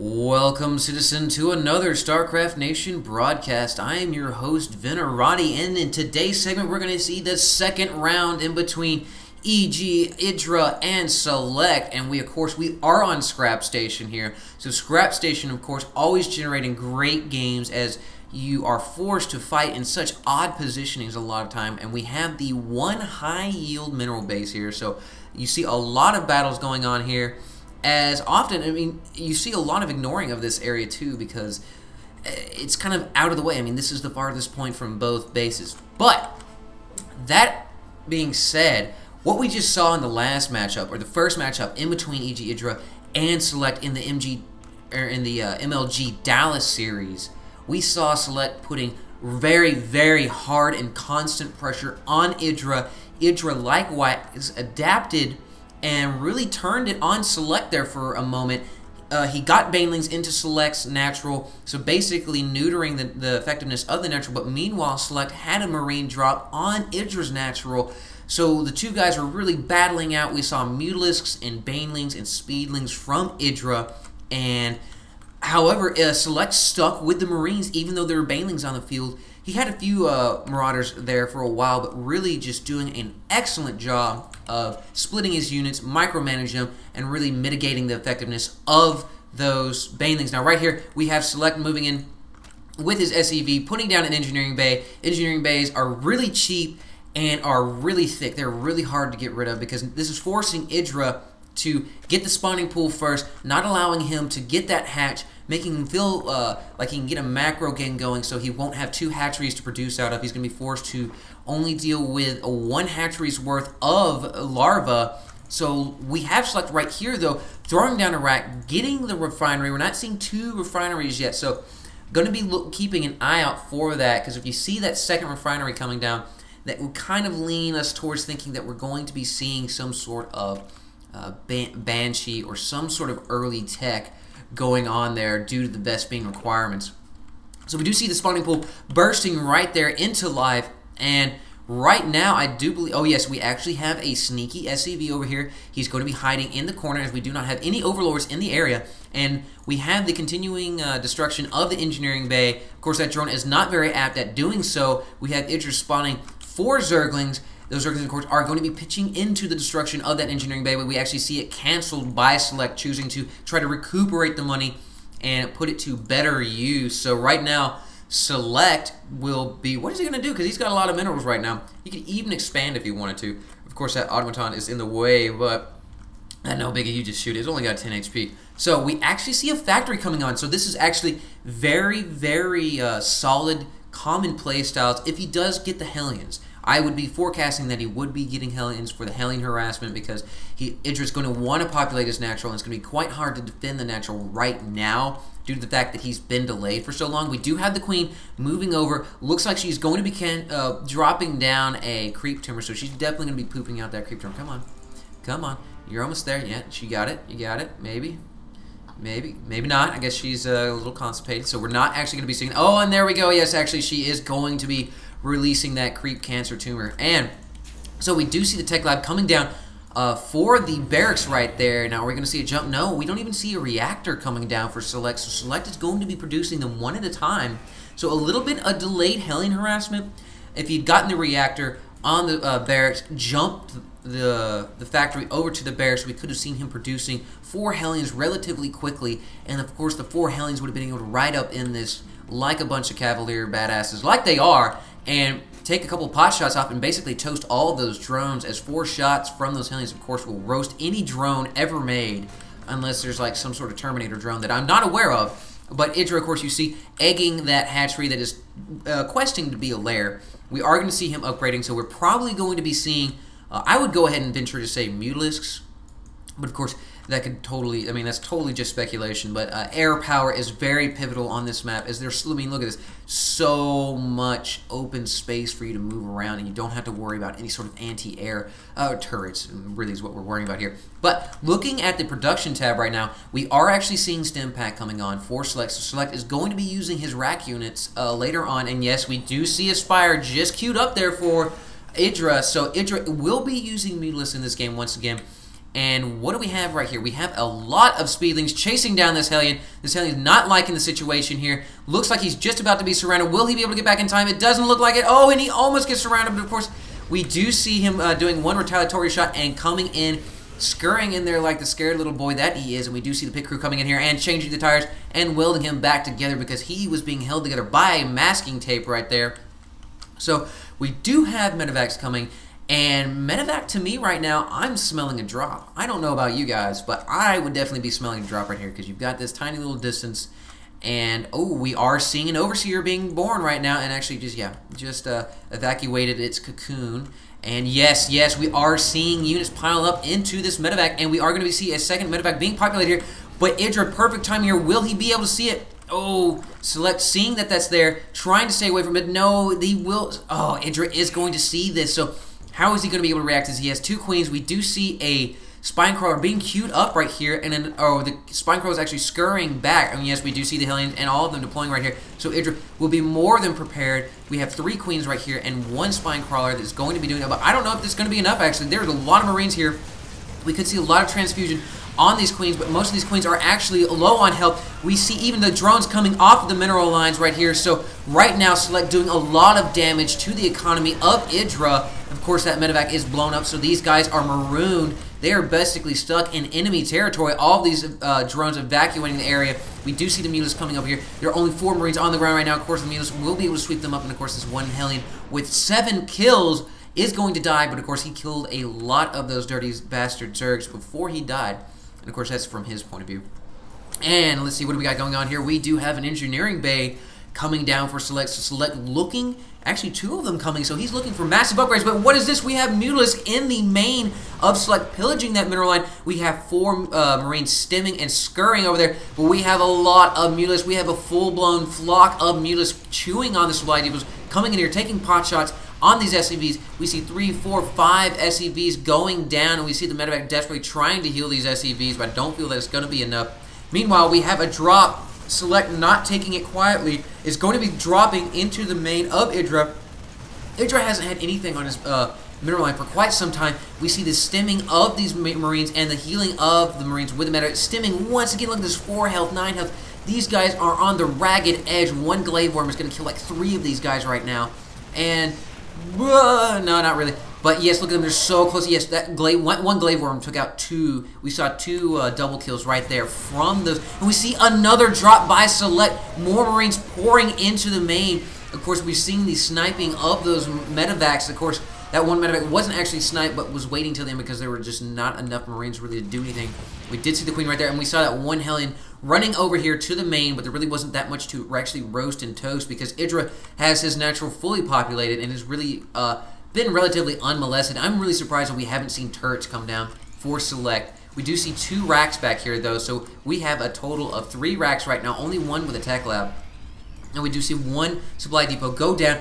Welcome, citizen, to another Starcraft Nation broadcast. I am your host, Venerati, and in today's segment, we're going to see the second round in between EGIdra and Select, and we are on Scrap Station here. So Scrap Station, of course, always generating great games as you are forced to fight in such odd positionings a lot of time, and we have the one high yield mineral base here. So you see a lot of battles going on here. As often, I mean, you see a lot of ignoring of this area too because it's kind of out of the way. I mean, this is the farthest point from both bases. But that being said, what we just saw in the last matchup, or the first matchup in between EGIdra and Select in the MLG Dallas series, we saw Select putting very, very hard and constant pressure on Idra. Idra likewise adapted and really turned it on Select there for a moment. He got Banelings into Select's natural, so basically neutering the effectiveness of the natural, but meanwhile Select had a Marine drop on Idra's natural, so the two guys were really battling out. We saw Mutalisks and Banelings and Speedlings from Idra, and however, Select stuck with the Marines even though there were Banelings on the field. He had a few Marauders there for a while, but really just doing an excellent job of splitting his units, micromanaging them, and really mitigating the effectiveness of those Banelings. Now right here, we have Select moving in with his SEV, putting down an Engineering Bay. Engineering Bays are really cheap and are really thick. They're really hard to get rid of because this is forcing Idra to get the spawning pool first, not allowing him to get that hatch, making him feel like he can get a macro game going so he won't have two hatcheries to produce out of. He's going to be forced to only deal with one hatchery's worth of larvae. So we have Select right here, though, throwing down a rack, getting the refinery. We're not seeing two refineries yet, so going to be keeping an eye out for that, because if you see that second refinery coming down, that will kind of lean us towards thinking that we're going to be seeing some sort of Banshee or some sort of early tech going on there due to the best being requirements. So we do see the spawning pool bursting right there into life, and right now I do believe, oh yes, we actually have a sneaky SCV over here. He's going to be hiding in the corner as we do not have any overlords in the area, and we have the continuing destruction of the Engineering Bay. Of course, that drone is not very apt at doing so. We have Idra spawning 4 Zerglings. Those Zerglings, of course, are going to be pitching into the destruction of that Engineering Bay, but we actually see it canceled by Select, choosing to try to recuperate the money and put it to better use. So right now, Select will be, what is he going to do? Because he's got a lot of minerals right now. He could even expand if he wanted to. Of course, that automaton is in the way, but no biggie, you just shoot it. It's only got 10 HP. So we actually see a factory coming on. So this is actually very, very solid, common play styles if he does get the Hellions. I would be forecasting that he would be getting Hellions for the Hellion harassment because Idra's going to want to populate his natural, and it's going to be quite hard to defend the natural right now due to the fact that he's been delayed for so long. We do have the Queen moving over. Looks like she's going to be dropping down a Creep Tumor, so she's definitely going to be pooping out that Creep Tumor. Come on. Come on. You're almost there. Yeah, she got it. You got it. Maybe. Maybe. Maybe not. I guess she's a little constipated, so we're not actually going to be seeing... Oh, and there we go. Yes, actually, she is going to be releasing that Creep Cancer Tumor. And so we do see the Tech Lab coming down for the barracks right there. Now, we're going to see a jump. No, we don't even see a reactor coming down for Select. So Select is going to be producing them one at a time. So a little bit of delayed Hellion harassment. If he'd gotten the reactor on the barracks, jumped the factory over to the barracks, we could have seen him producing 4 Hellions relatively quickly. And, of course, the 4 Hellions would have been able to ride up in this like a bunch of Cavalier badasses, like they are, and take a couple of pot shots off and basically toast all of those drones, as 4 shots from those Hellions, of course, will roast any drone ever made, unless there's like some sort of Terminator drone that I'm not aware of. But Idra, of course, you see egging that hatchery that is questing to be a lair. We are going to see him upgrading, so we're probably going to be seeing, I would go ahead and venture to say Mutalisks, but of course, that could totally, I mean, that's totally just speculation, but air power is very pivotal on this map, as there's, I mean, look at this, so much open space for you to move around, and you don't have to worry about any sort of anti-air turrets, really is what we're worrying about here. But looking at the production tab right now, we are actually seeing Stim Pack coming on for Select, so Select is going to be using his rack units later on, and yes, we do see Aspire just queued up there for Idra, so Idra will be using Mutalisks in this game once again. And what do we have right here? We have a lot of speedlings chasing down this Hellion. This Hellion's not liking the situation here. Looks like he's just about to be surrounded. Will he be able to get back in time? It doesn't look like it. Oh, and he almost gets surrounded, but of course, we do see him doing one retaliatory shot and coming in, scurrying in there like the scared little boy that he is. And we do see the pit crew coming in here and changing the tires and welding him back together because he was being held together by masking tape right there. So we do have medevacs coming. And medevac, to me right now, I'm smelling a drop. I don't know about you guys, but I would definitely be smelling a drop right here because you've got this tiny little distance. And, oh, we are seeing an Overseer being born right now and actually just evacuated its cocoon. And yes, we are seeing units pile up into this medevac, and we are going to see a second medevac being populated here. But Idra, perfect time here. Will he be able to see it? Oh, Select seeing that that's there, trying to stay away from it. No, he will. Oh, Idra is going to see this, so how is he going to be able to react as he has two queens? We do see a Spinecrawler being queued up right here, and then, oh, the Spinecrawler is actually scurrying back. I mean, yes, we do see the Hellions and all of them deploying right here. So Idra will be more than prepared. We have three queens right here and one Spinecrawler that's going to be doing that, but I don't know if this is going to be enough, actually. There's a lot of Marines here. We could see a lot of transfusion on these queens, but most of these queens are actually low on health. We see even the drones coming off of the mineral lines right here. So right now, Select doing a lot of damage to the economy of Idra. Of course, that medevac is blown up, so these guys are marooned. They are basically stuck in enemy territory. All of these drones evacuating the area. We do see the Mulas coming up here. There are only 4 Marines on the ground right now. Of course, the Mulas will be able to sweep them up, and of course, this one Hellion with 7 kills is going to die, but of course, he killed a lot of those dirty bastard Zergs before he died. And of course, that's from his point of view. And let's see, what do we got going on here? We do have an engineering bay coming down for Select. So Select looking, actually 2 of them coming, so he's looking for massive upgrades. But what is this? We have Mulas in the main of Select pillaging that mineral line. We have 4 Marines stemming and scurrying over there, but we have a lot of Mulas. We have a full-blown flock of Mulas chewing on the supply depots, coming in here, taking pot shots on these SCVs. We see 3, 4, 5 SCVs going down, and we see the medevac desperately trying to heal these SCVs, but I don't feel that it's going to be enough. Meanwhile, we have a drop. Select, not taking it quietly, is going to be dropping into the main of Idra. Idra hasn't had anything on his mineral line for quite some time. We see the stemming of these Marines and the healing of the Marines with the medevac. Stemming once again, look at this, 4 health, 9 health. These guys are on the ragged edge. One glaive worm is going to kill like 3 of these guys right now. And no, not really. But yes, look at them. They're so close. Yes, that one glaive worm took out 2. We saw 2 double kills right there from those. And we see another drop by Select. More Marines pouring into the main. Of course, we've seen the sniping of those medevacs. Of course, that one medevac wasn't actually sniped, but was waiting till the end because there were just not enough Marines really to do anything. We did see the Queen right there, and we saw that one Hellion running over here to the main, but there really wasn't that much to actually roast and toast because Idra has his natural fully populated and has really been relatively unmolested. I'm really surprised that we haven't seen turrets come down for Select. We do see 2 racks back here, though, so we have a total of 3 racks right now, only 1 with a tech lab. And we do see 1 supply depot go down.